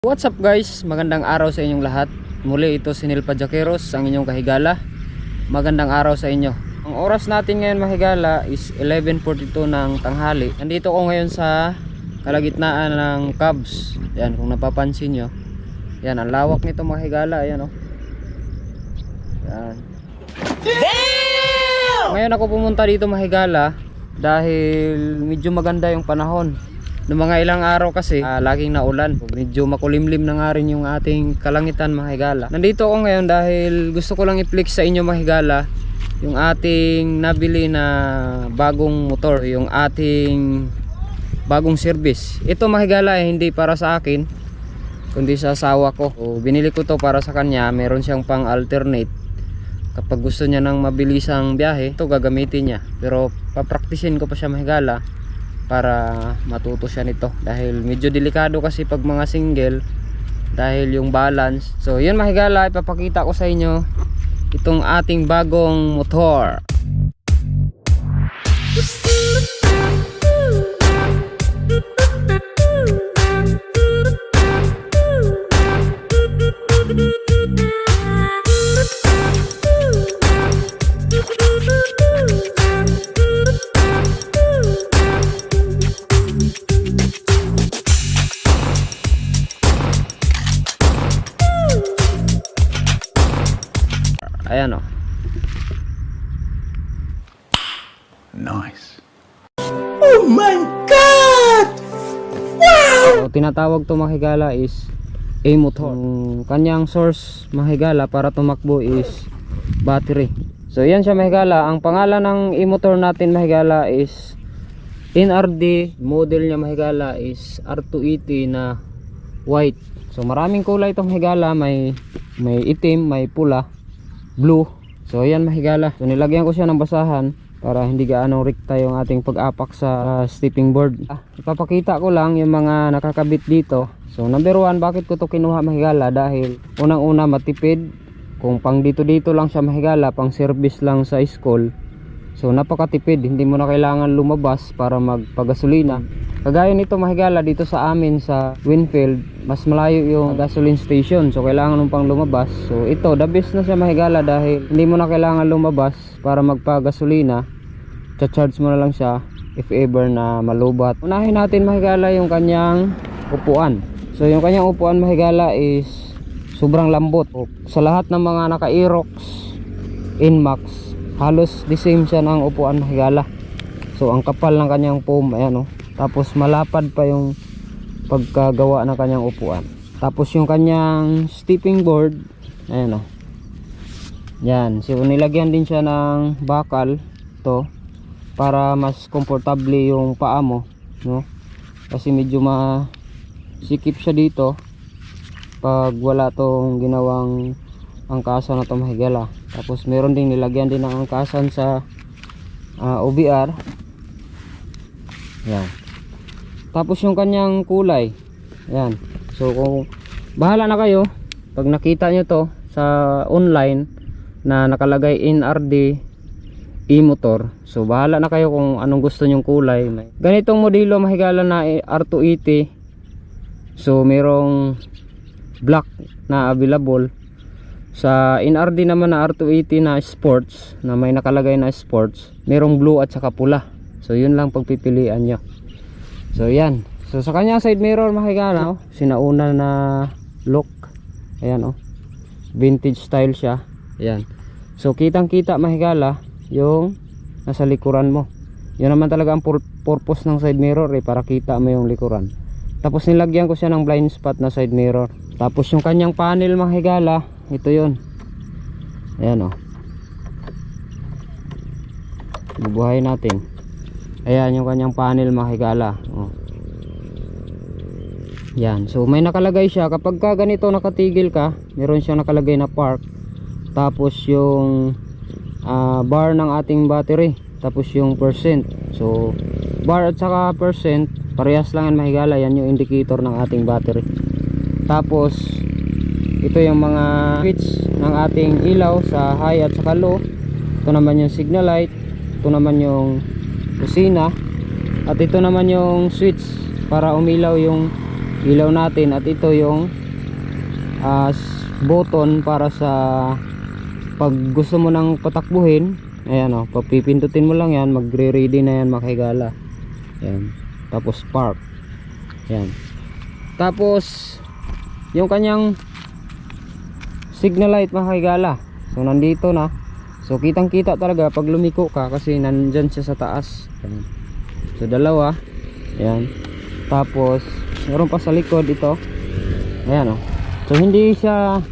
What's up guys? Magandang araw sa inyong lahat. Muli ito si Neil Pajaqueros, ang inyong kahigala. Magandang araw sa inyo. Ang oras natin ngayon mahigala is 11:42 ng tanghali. Nandito ko ngayon sa kalagitnaan ng Cubs. Yan, kung napapansin nyo. Yan, ang lawak nito mahigala. Ayan oh. Yan. Damn! Ngayon ako pumunta dito mahigala dahil medyo maganda yung panahon. Noong mga ilang araw kasi laging naulan, medyo makulimlim na nga rin yung ating kalangitan mga higala. Nandito ako ngayon dahil gusto ko lang i-flex sa inyo mga higala yung ating nabili na bagong motor, yung ating bagong service. Ito mga higala hindi para sa akin kundi sa asawa ko. So, binili ko to para sa kanya, meron siyang pang alternate. Kapag gusto niya ng mabilisang biyahe, ito gagamitin niya. Pero papraktisin ko pa siya mga higala para matuto siya nito dahil medyo delikado kasi pag mga single dahil yung balance. So yun mahigala, ipapakita ko sa inyo itong ating bagong motor. Ayan o. Nice. Oh my God! Wow! So, tinatawag to mahigala is e-motor. Kanyang source mahigala para tumakbo is battery. So yan siya mahigala. Ang pangalan ng e-motor natin mahigala is NRD. Model niya mahigala is R280 na white. So maraming kulay itong mahigala. May itim, may pula, blue. So ayan mahigala. So nilagyan ko siya ng basahan para hindi gaano rikta yung ating pag-apak sa stepping board. Ipapakita ko lang yung mga nakakabit dito. So number 1, bakit ko to kinuha mahigala? Dahil unang-una matipid. Kung pang dito lang siya mahigala, pang service lang sa school, so napakatipid. Hindi mo na kailangan lumabas para magpagasolina. Kagaya nito mahigala dito sa amin sa Winfield, mas malayo yung gasoline station, so kailangan mo pang lumabas. So ito, the best na siya mahigala dahil hindi mo na kailangan lumabas para magpagasolina. Cha-charge mo na lang siya if ever na malubat. Unahin natin mahigala yung kanyang upuan. So yung kanyang upuan mahigala is sobrang lambot. Sa lahat ng mga naka-Aerox Inmax, halos the same siya ng upuan mahigala. So ang kapal ng kanyang foam, ayan o. Tapos malapad pa yung pagkagawa ng kanyang upuan. Tapos yung kanyang stepping board, ayan o. Yan, so nilagyan din siya ng bakal to para mas komportable yung paa mo, no? Kasi medyo masikip siya dito pag wala tong ginawang angkasan na to mahigala. Tapos meron ding nilagyan din ng angkasan sa OBR. Yan. Tapos yung kanyang kulay, yan. So kung bahala na kayo pag nakita nyo to sa online na nakalagay NRD e-motor, so bahala na kayo kung anong gusto nyong kulay. Ganitong modelo mahigala na R280, so merong black na available. Sa NRD naman na R280 na sports, na may nakalagay na sports, merong blue at saka pula. So yun lang pagpipilian nyo. So yan. So sa kanya side mirror mahigala, sinauna na look. Ayan oh. Vintage style siya. Ayan. So kitang kita mahigala yung nasa likuran mo. Yun naman talaga ang purpose ng side mirror para kita mo yung likuran. Tapos nilagyan ko siya ng blind spot na side mirror. Tapos yung kanyang panel mahigala, ito yun. Ayan oh. Bubuhayin natin. Ayan yung kanyang panel mahigala oh. Yan, so may nakalagay siya kapag ka ganito nakatigil ka, meron siyang nakalagay na park. Tapos yung bar ng ating battery, tapos yung percent. So bar at saka percent parehas lang yan mahigala, yan yung indicator ng ating battery. Tapos ito yung mga switch ng ating ilaw sa high at saka low. Ito naman yung signal light, ito naman yung kusina, at ito naman yung switch para umilaw yung ilaw natin, at ito yung button para sa pag gusto mo nang patakbuhin. Ayan o, papipindutin mo lang yan, magre-ready na yan mga higala. Ayan. Tapos park. Ayan. Tapos yung kanyang signal light mga higala, so nandito na. So kitang kita talaga pag lumiko ka kasi nandyan siya sa taas. Ayan. So dalawa. Ayan. Tapos meron pa sa likod ito. Ayan o. So hindi siya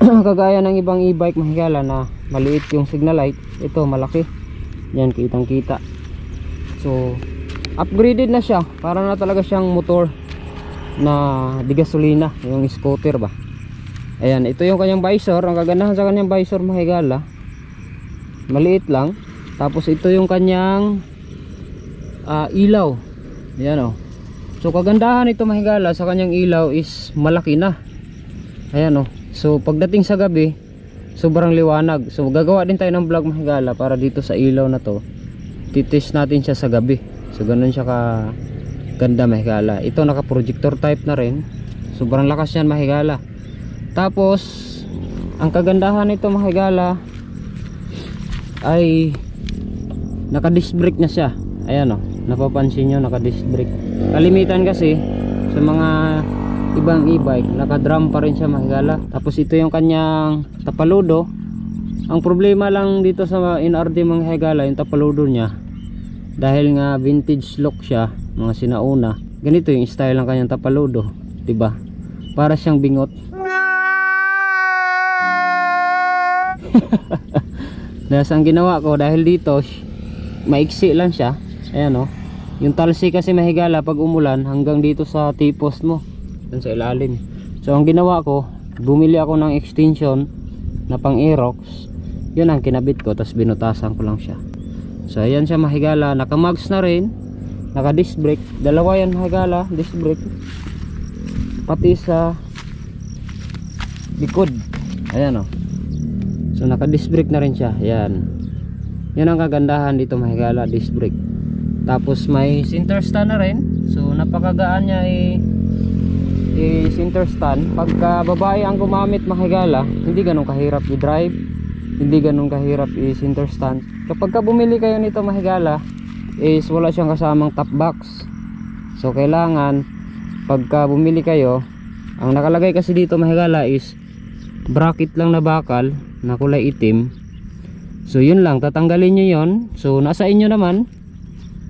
kagaya ng ibang e-bike mga higala na maliit yung signal light. Ito malaki. Yan, kitang kita. So upgraded na siya, para na talaga siyang motor na di gasolina, yung scooter ba. Ayan, ito yung kanyang visor. Ang kagandahan sa kanyang visor mga higala, maliit lang. Tapos ito yung kanyang ilaw. Ayan o. So kagandahan ito mga higala sa kanyang ilaw is malaki na. Ayan o. So pagdating sa gabi, sobrang liwanag. So gagawa din tayo ng vlog mga higala para dito sa ilaw na to. Titest natin siya sa gabi. So ganun siya ka ganda mga higala. Ito naka projector type na rin. Sobrang lakas yan mga higala. Tapos ang kagandahan nito mga higala ay naka disc brake na siya. Ayan o, napapansin nyo, naka disc brake. Kalimitan kasi sa mga ibang e-bike naka drum pa rin siya mga higala. Tapos ito yung kanyang tapaludo. Ang problema lang dito sa NRD mga higala, yung tapaludo niya, dahil nga vintage look siya, mga sinauna, ganito yung style ng kanyang tapaludo, diba? Para siyang bingot. Dahil ang ginawa ko, dahil dito maiksi lang siya. Ayan o. Yung talsi kasi mahigala pag umulan hanggang dito sa T-post mo, dun sa ilalim. So ang ginawa ko, bumili ako ng extension na pang Aerox. Yun ang kinabit ko, tapos binutasan ko lang siya. So ayan siya mahigala, naka mags na rin, naka disc brake. Dalawa yan mahigala, disc brake. Pati sa likod. Ayan o. So naka disc brake na rin siya. Ayan. Yan ang kagandahan dito mahigala, disc brake. Tapos may center stand na rin. So napakagaan niya center stand. Pagka babae ang gumamit mahigala, hindi ganun kahirap i-drive, hindi ganun kahirap i-center stand. Kapag ka bumili kayo nito mahigala, is wala siyang kasamang top box. So kailangan pagka bumili kayo, ang nakalagay kasi dito mahigala is bracket lang na bakal na kulay itim. So yun lang, tatanggalin nyo yun. So nasa inyo naman.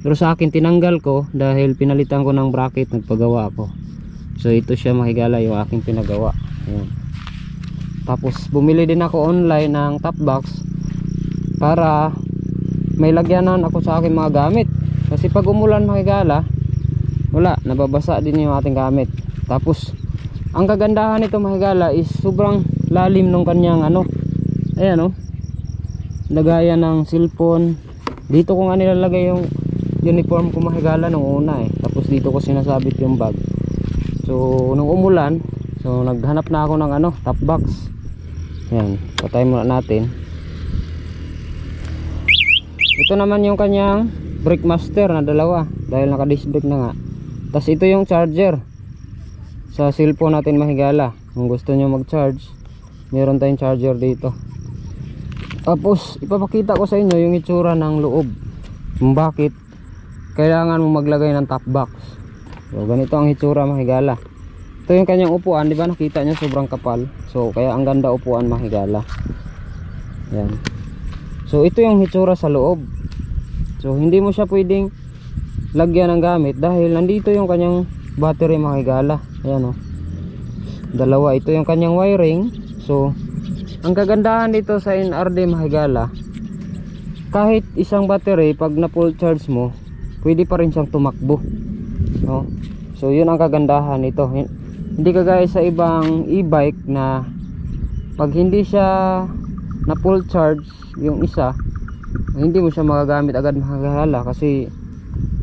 Pero sa akin tinanggal ko dahil pinalitan ko ng bracket, nagpagawa ako. So ito siya mahigala yung aking pinagawa. Ayan. Tapos bumili din ako online ng top box para may lagyanan ako sa aking mga gamit. Kasi pag umulan mahigala, wala, nababasa din yung ating gamit. Tapos ang kagandahan nito mahigala is sobrang lalim ng kanyang ayan o, lagaya ng cellphone. Dito ko nga nilalagay yung uniform ko mahigala nung una tapos dito ko sinasabit yung bag. So nung umulan, so naghanap na ako ng top box. Ayan, patay muna natin. Ito naman yung kanyang brake master na dalawa, dahil naka disc brake na nga. Tapos ito yung charger sa cellphone natin mahigala. Kung gusto nyo mag charge, meron tayong charger dito. Tapos ipapakita ko sa inyo yung itsura ng loob, kung bakit kailangan mo maglagay ng top box. So ganito ang itsura mahigala. Ito yung kanyang upuan, di ba nakita nyo sobrang kapal. So kaya ang ganda upuan mahigala. Yan. So ito yung itsura sa loob. So hindi mo siya pwedeng lagyan ng gamit dahil nandito yung kanyang battery mahigala. Ayan o, dalawa. Ito yung kanyang wiring. So ang kagandahan dito sa NRD mahigala, kahit isang battery pag na full charge mo, pwede pa rin siyang tumakbo, no? So yun ang kagandahan nito. Hindi kagaya sa ibang e-bike na pag hindi siya na full charge yung isa, hindi mo siya magagamit agad mahigala. Kasi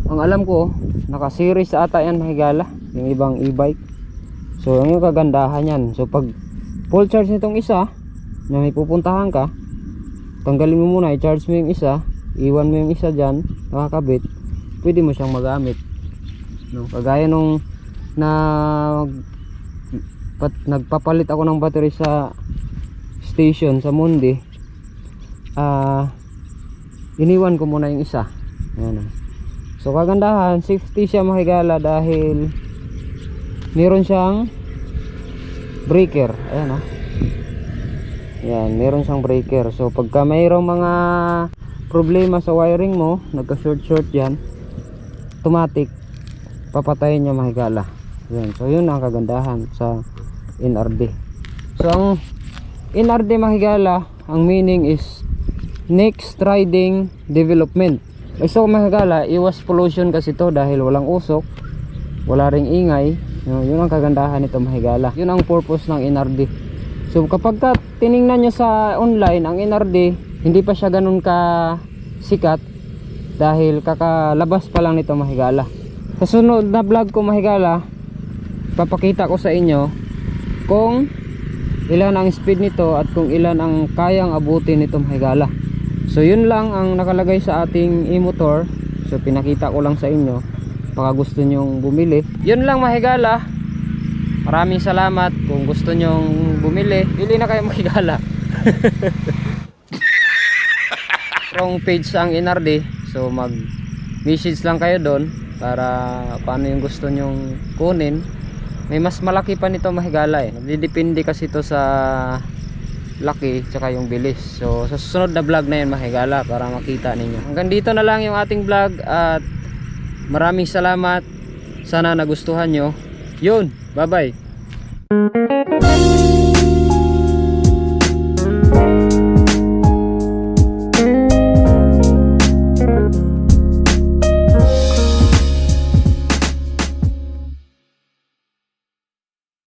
ang alam ko, naka series ata yan mahigala, yung ibang e-bike. So yung kagandahan yan. So pag full charge nitong isa na may pupuntahan ka, tanggalin mo muna, i-charge mo yung isa, iwan mo yung isa dyan nakakabit, pwede mo siyang magamit, no? Kagaya nung nagpapalit ako ng battery sa station sa Mundi, iniwan ko muna yung isa. Ayan. So kagandahan, safety siya mga higala dahil meron siyang breaker. Ayan oh. Yan, meron siyang breaker. So pagka mayroong mga problema sa wiring mo, nagka-short yan, automatic papatayin niya mga higala. Yan. So yun ang kagandahan sa NRD. So ang NRD mga higala, ang meaning is next riding development. So mga higala, iwas pollution kasi to dahil walang usok, wala ring ingay. Yun ang kagandahan nito mga higala. Yun ang purpose ng NRD. So kapag tiningnan nyo sa online, ang NRD hindi pa siya ganun ka sikat dahil kakalabas pa lang nito mga higala. Sa sunod na vlog ko mga higala, papakita ko sa inyo kung ilan ang speed nito at kung ilan ang kayang abutin nito mga higala. So yun lang ang nakalagay sa ating e-motor. So pinakita ko lang sa inyo, baka gusto nyong bumili. Yun lang mga higala. Maraming salamat. Kung gusto nyong bumili, bili na kayo mga higala. Wrong page ang NRD, so mag message lang kayo doon para paano yung gusto nyong kunin. May mas malaki pa nito mga higala eh. Nagdidepende kasi ito sa laki tsaka yung bilis. So sa susunod na vlog na yun mga higala para makita ninyo. Hanggang dito na lang yung ating vlog at maraming salamat. Sana nagustuhan nyo. Yun, bye bye.